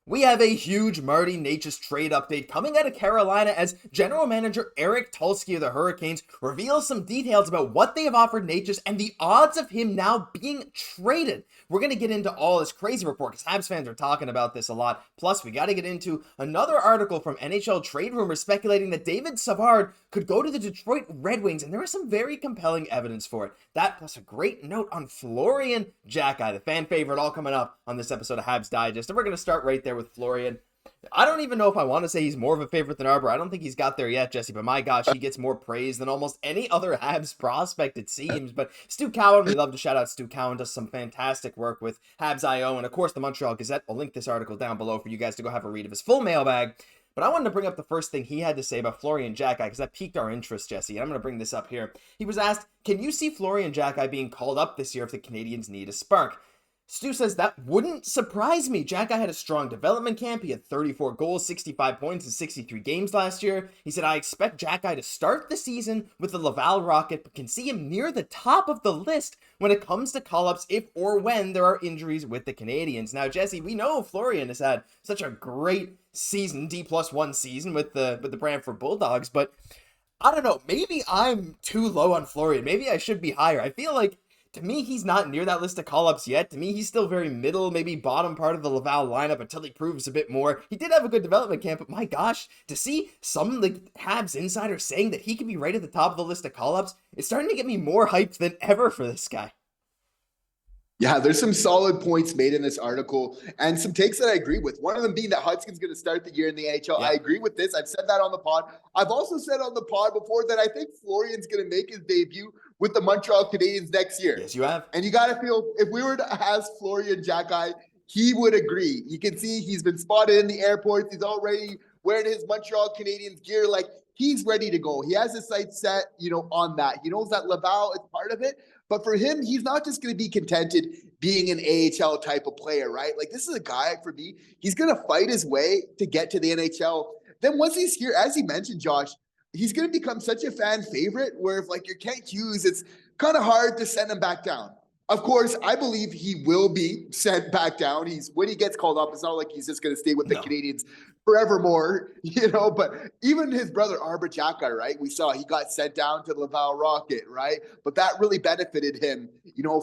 We have a huge Martin Necas trade update coming out of Carolina as general manager Eric Tulsky of the Hurricanes reveals some details about what they have offered Necas and the odds of him now being traded. We're going to get into all this crazy report because Habs fans are talking about this a lot. Plus, we got to get into another article from NHL Trade Rumors speculating that David Savard could go to the Detroit Red Wings, and there is some very compelling evidence for it. That plus a great note on Florian Xhekaj, the fan favorite, all coming up on this episode of Habs Digest. And we're going to start right there with Florian. I don't even know if I want to say he's more of a favorite than Arber. I don't think he's got there yet, Jesse, but my gosh, he gets more praise than almost any other Habs prospect, it seems. But Stu Cowan, we love to shout out Stu Cowan, does some fantastic work with Habs.io, and of course the Montreal Gazette. I'll link this article down below for you guys to go have a read of his full mailbag. But I wanted to bring up the first thing he had to say about Florian Xhekaj because that piqued our interest, Jesse. And I'm going to bring this up here. He was asked, can you see Florian Xhekaj being called up this year if the Canadiens need a spark? Stu says, that wouldn't surprise me. Xhekaj had a strong development camp. He had 34 goals, 65 points in 63 games last year. He said, I expect Xhekaj to start the season with the Laval Rocket, but can see him near the top of the list when it comes to call-ups if or when there are injuries with the Canadiens. Now, Jesse, we know Florian has had such a great season, D+1 season with the Brantford Bulldogs, but I don't know, maybe I'm too low on Florian. Maybe I should be higher. I feel like to me, he's not near that list of call-ups yet. To me, he's still very middle, maybe bottom part of the Laval lineup until he proves a bit more. He did have a good development camp, but my gosh, to see some like Habs insiders saying that he could be right at the top of the list of call-ups, it's starting to get me more hyped than ever for this guy. Yeah, there's some solid points made in this article and some takes that I agree with. One of them being that Hudson's going to start the year in the NHL. Yeah. I agree with this. I've said that on the pod. I've also said on the pod before that I think Florian's going to make his debut with the Montreal Canadiens next year. Yes, you have. And you got to feel, if we were to ask Florian Xhekaj, he would agree. You can see he's been spotted in the airports. He's already wearing his Montreal Canadiens gear. Like, he's ready to go. He has his sights set, on that. He knows that Laval is part of it. But for him, he's not just going to be contented being an AHL type of player, right? Like, this is a guy, for me, he's going to fight his way to get to the NHL. Then once he's here, as you mentioned, Josh, he's going to become such a fan favorite where if, like, you're Kent Hughes, it's kind of hard to send him back down. Of course, I believe he will be sent back down. When he gets called up, it's not like he's just going to stay with the Canadiens forevermore, but even his brother, Arber, right? We saw he got sent down to the Laval Rocket, right? But that really benefited him,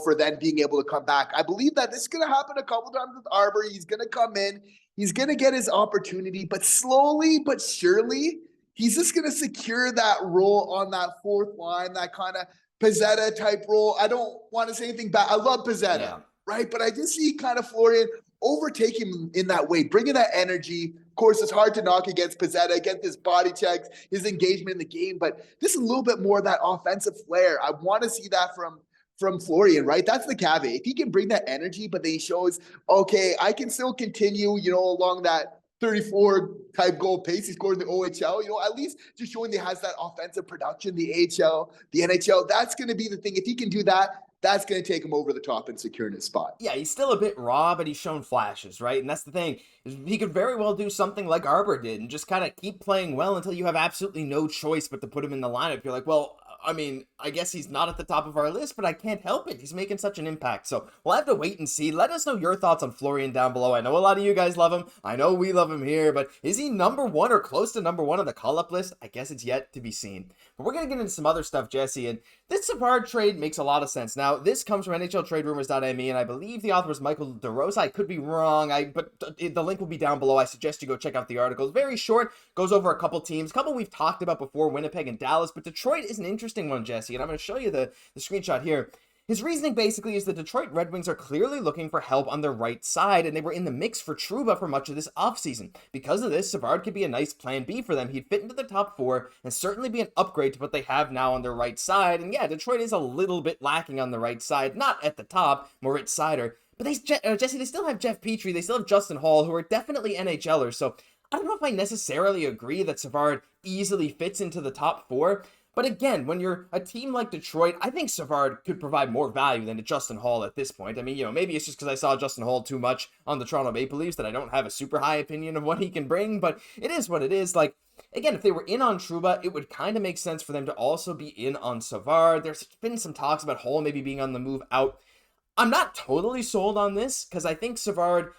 for then being able to come back. I believe that this is going to happen a couple times with Arber. He's going to come in. He's going to get his opportunity, but slowly but surely, he's just going to secure that role on that fourth line, that kind of Pizzetta type role. I don't want to say anything bad. I love Pizzetta, right? But I just see kind of Florian overtake him in that way, bringing that energy. Of course, it's hard to knock against Pizzetta, against his body checks, his engagement in the game, but just a little bit more of that offensive flair. I want to see that from Florian, right? That's the caveat. If he can bring that energy, but then he shows, okay, I can still continue, along that 34 type goal pace he scored in the OHL, at least just showing that he has that offensive production, the AHL, the NHL. That's going to be the thing. If he can do that, that's going to take him over the top and secure his spot. Yeah, he's still a bit raw, but he's shown flashes, right? And that's the thing. He could very well do something like Arber did and just kind of keep playing well until you have absolutely no choice but to put him in the lineup. You're like, well, I mean, I guess he's not at the top of our list, but I can't help it. He's making such an impact. So we'll have to wait and see. Let us know your thoughts on Florian down below. I know a lot of you guys love him. I know we love him here, but is he number one or close to number one on the call-up list? I guess it's yet to be seen. But we're going to get into some other stuff, Jesse, and this Savard trade makes a lot of sense. Now, this comes from NHLTradeRumors.me, and I believe the author is Michael DeRosa. I could be wrong, but the link will be down below. I suggest you go check out the article. It's very short, goes over a couple teams, a couple we've talked about before, Winnipeg and Dallas, but Detroit is an interesting one, Jesse, and I'm going to show you the screenshot here. His reasoning basically is the Detroit Red Wings are clearly looking for help on their right side, and they were in the mix for Struble for much of this offseason. Because of this, Savard could be a nice plan B for them. He'd fit into the top four and certainly be an upgrade to what they have now on their right side. And yeah, Detroit is a little bit lacking on the right side, not at the top, Moritz Seider. But Jesse, they still have Jeff Petrie, they still have Justin Hall, who are definitely NHLers. So I don't know if I necessarily agree that Savard easily fits into the top four. But again, when you're a team like Detroit, I think Savard could provide more value than to Justin Hall at this point. I mean, maybe it's just because I saw Justin Hall too much on the Toronto Maple Leafs that I don't have a super high opinion of what he can bring, but it is what it is. Like, again, if they were in on Struble, it would kind of make sense for them to also be in on Savard. There's been some talks about Hall maybe being on the move out. I'm not totally sold on this because I think Savard,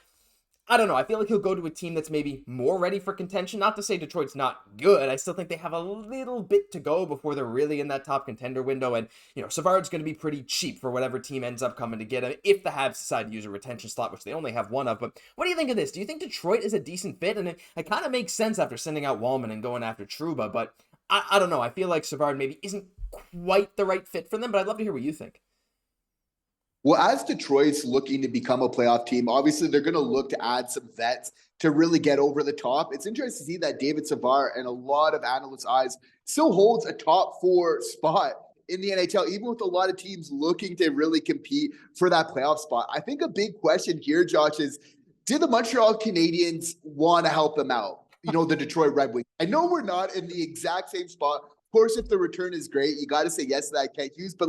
I don't know. I feel like he'll go to a team that's maybe more ready for contention. Not to say Detroit's not good. I still think they have a little bit to go before they're really in that top contender window. And, Savard's going to be pretty cheap for whatever team ends up coming to get him if the Habs decide to use a retention slot, which they only have one of. But what do you think of this? Do you think Detroit is a decent fit? And it kind of makes sense after sending out Wallman and going after Struble. But I don't know. I feel like Savard maybe isn't quite the right fit for them, but I'd love to hear what you think. Well, as Detroit's looking to become a playoff team, obviously they're going to look to add some vets to really get over the top. It's interesting to see that David Savard and a lot of analysts' eyes still holds a top 4 spot in the NHL, even with a lot of teams looking to really compete for that playoff spot. I think a big question here, Josh, is did the Montreal Canadiens want to help them out? The Detroit Red Wings. I know we're not in the exact same spot. Of course, if the return is great, you got to say yes to that Kent Hughes, but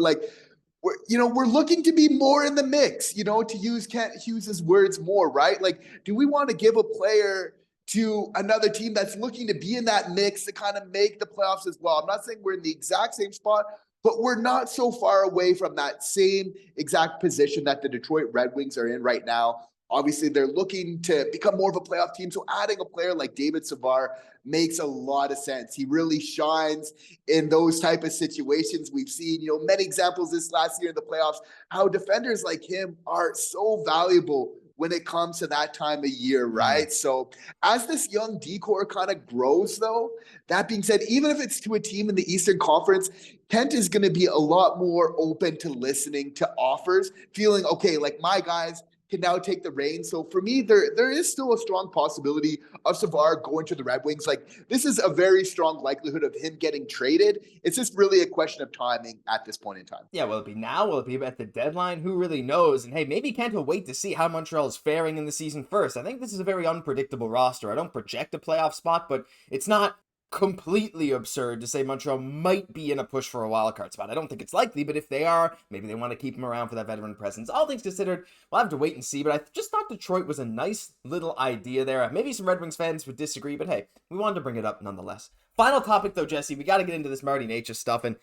we're looking to be more in the mix, to use Kent Hughes' words more, right? Do we want to give a player to another team that's looking to be in that mix to kind of make the playoffs as well? I'm not saying we're in the exact same spot, but we're not so far away from that same exact position that the Detroit Red Wings are in right now. Obviously, they're looking to become more of a playoff team. So adding a player like David Savard makes a lot of sense. He really shines in those type of situations. We've seen, many examples this last year in the playoffs, how defenders like him are so valuable when it comes to that time of year, right? So as this young decor kind of grows, though, that being said, even if it's to a team in the Eastern Conference, Kent is going to be a lot more open to listening to offers, feeling, okay, my guys can now take the reins. So for me, there is still a strong possibility of Savard going to the Red Wings. This is a very strong likelihood of him getting traded. It's just really a question of timing at this point in time. Yeah, will it be now? Will it be at the deadline? Who really knows? And hey, maybe Kent will wait to see how Montreal is faring in the season first. I think this is a very unpredictable roster. I don't project a playoff spot, but it's not completely absurd to say Montreal might be in a push for a wildcard spot. I don't think it's likely, but if they are, maybe they want to keep him around for that veteran presence. All things considered, we'll have to wait and see, but I just thought Detroit was a nice little idea there. Maybe some Red Wings fans would disagree, but hey, we wanted to bring it up nonetheless. Final topic though, Jesse, we got to get into this Martin Necas stuff, and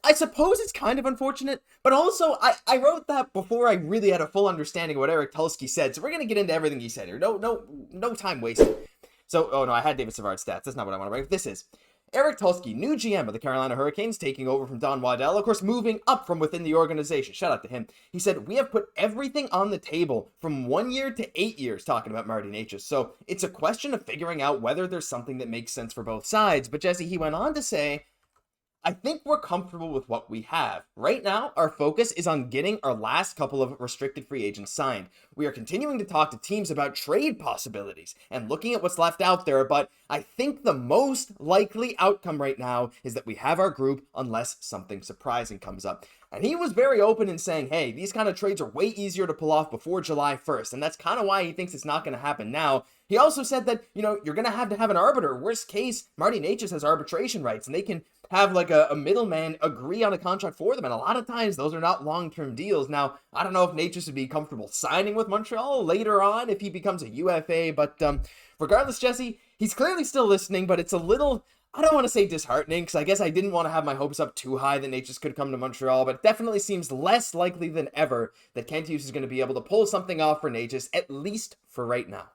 I suppose it's kind of unfortunate, but also I wrote that before I really had a full understanding of what Eric Tulsky said, so we're going to get into everything he said here. No time wasted. So, oh no, I had David Savard's stats. That's not what I want to write. This is Eric Tulsky, new GM of the Carolina Hurricanes, taking over from Don Waddell, of course, moving up from within the organization. Shout out to him. He said, we have put everything on the table from 1 year to 8 years, talking about Martin Necas. So it's a question of figuring out whether there's something that makes sense for both sides. But Jesse, he went on to say, I think we're comfortable with what we have. Right now, our focus is on getting our last couple of restricted free agents signed. We are continuing to talk to teams about trade possibilities and looking at what's left out there, but I think the most likely outcome right now is that we have our group unless something surprising comes up. And he was very open in saying, hey, these kind of trades are way easier to pull off before July 1st, and that's kind of why he thinks it's not going to happen now. He also said that, you're going to have an arbiter. Worst case, Martin Necas has arbitration rights, and they can have a middleman agree on a contract for them. And a lot of times those are not long-term deals. Now, I don't know if Necas would be comfortable signing with Montreal later on if he becomes a UFA. But regardless, Jesse, he's clearly still listening, but it's a little, I don't want to say disheartening, because I guess I didn't want to have my hopes up too high that Necas could come to Montreal, but it definitely seems less likely than ever that Kent Hughes is going to be able to pull something off for Necas, at least for right now.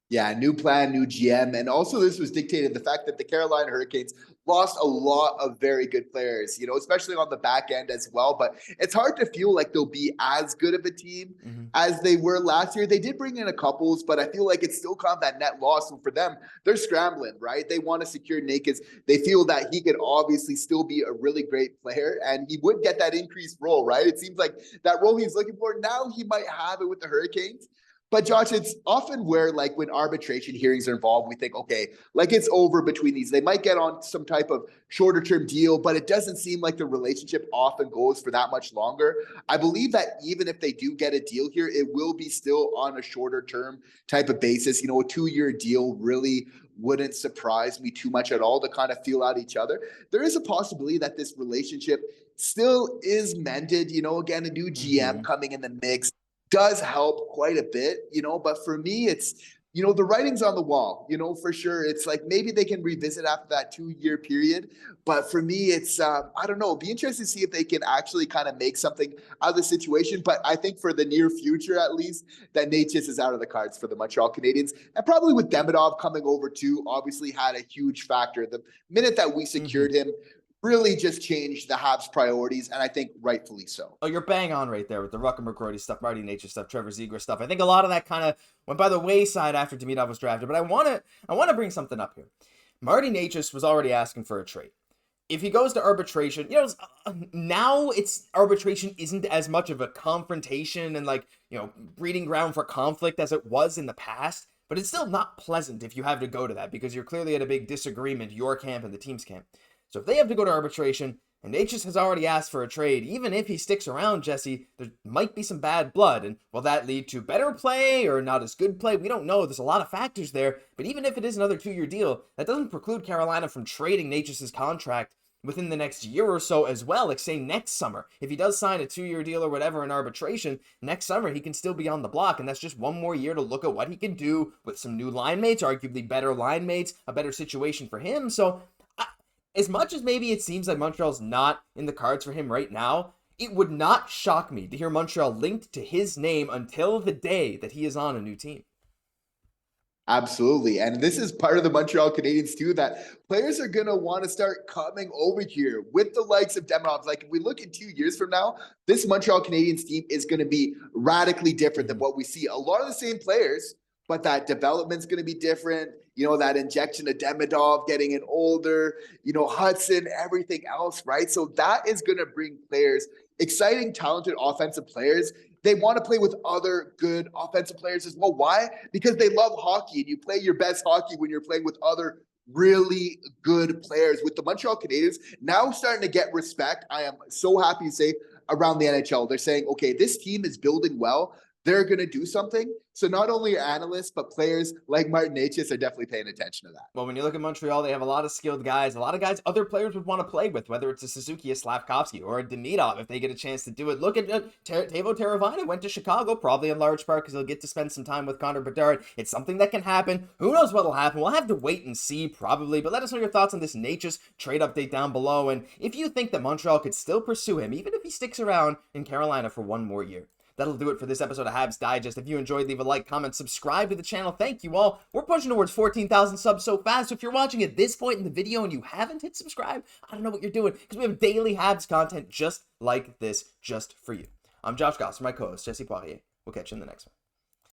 Yeah, new plan, new GM. And also this was dictated the fact that the Carolina Hurricanes lost a lot of very good players, especially on the back end as well. But it's hard to feel like they'll be as good of a team as they were last year. They did bring in a couples, but I feel like it's still kind of that net loss. And for them, they're scrambling, right? They want to secure Necas. They feel that he could obviously still be a really great player and he would get that increased role, right? It seems like that role he's looking for now, he might have it with the Hurricanes. But Josh, it's often where when arbitration hearings are involved, we think, okay, it's over between these. They might get on some type of shorter term deal, but it doesn't seem like the relationship often goes for that much longer. I believe that even if they do get a deal here, it will be still on a shorter term type of basis. A 2-year deal really wouldn't surprise me too much at all to kind of feel out each other. There is a possibility that this relationship still is mended. Again, a new GM coming in the mix does help quite a bit, but for me, it's the writing's on the wall, for sure. It's like maybe they can revisit after that 2-year period. But for me, it's, I don't know, it'd be interesting to see if they can actually kind of make something out of the situation. But I think for the near future, at least, that Necas is out of the cards for the Montreal Canadiens. And probably with Demidov coming over too, obviously had a huge factor. The minute that we secured him, really just changed the Habs' priorities, and I think rightfully so. Oh, you're bang on right there with the Rucker McGroarty stuff, Martin Necas stuff, Trevor Zegras stuff. I think a lot of that kind of went by the wayside after Demidov was drafted, but I want to bring something up here. Martin Necas was already asking for a trade. If he goes to arbitration, now arbitration isn't as much of a confrontation and breeding ground for conflict as it was in the past, but it's still not pleasant if you have to go to that because you're clearly at a big disagreement, your camp and the team's camp. So if they have to go to arbitration, and Necas has already asked for a trade, even if he sticks around, Jesse, there might be some bad blood. And will that lead to better play or not as good play? We don't know. There's a lot of factors there. But even if it is another 2-year deal, that doesn't preclude Carolina from trading Necas' contract within the next year or so as well. Like say next summer, if he does sign a 2-year deal or whatever in arbitration, next summer he can still be on the block. And that's just one more year to look at what he can do with some new line mates, arguably better line mates, a better situation for him. So as much as maybe it seems like Montreal's not in the cards for him right now, it would not shock me to hear Montreal linked to his name until the day that he is on a new team. Absolutely. And this is part of the Montreal Canadiens too, that players are going to want to start coming over here with the likes of Demidov. Like if we look in 2 years from now, this Montreal Canadiens team is going to be radically different than what we see. A lot of the same players, but that development's going to be different. That injection of Demidov getting it older, Hudson, everything else, right? So that is going to bring players, exciting, talented offensive players. They want to play with other good offensive players as well. Why? Because they love hockey, and you play your best hockey when you're playing with other really good players. With the Montreal Canadiens now starting to get respect, I am so happy to say, around the NHL. They're saying, okay, this team is building well. They're going to do something. So not only analysts, but players like Martin Necas are definitely paying attention to that. Well, when you look at Montreal, they have a lot of skilled guys, a lot of guys other players would want to play with, whether it's a Suzuki, a Slafkovsky, or a Demidov if they get a chance to do it. Look at Teuvo Teravainen went to Chicago, probably in large part because he'll get to spend some time with Connor Bedard. It's something that can happen. Who knows what will happen? We'll have to wait and see, probably. But let us know your thoughts on this Necas trade update down below. And if you think that Montreal could still pursue him, even if he sticks around in Carolina for one more year. That'll do it for this episode of Habs Digest. If you enjoyed, leave a like, comment, subscribe to the channel. Thank you all. We're pushing towards 14,000 subs so fast. So if you're watching at this point in the video and you haven't hit subscribe, I don't know what you're doing because we have daily Habs content just like this, just for you. I'm Josh Gosse, my co-host, Jesse Poirier. We'll catch you in the next one.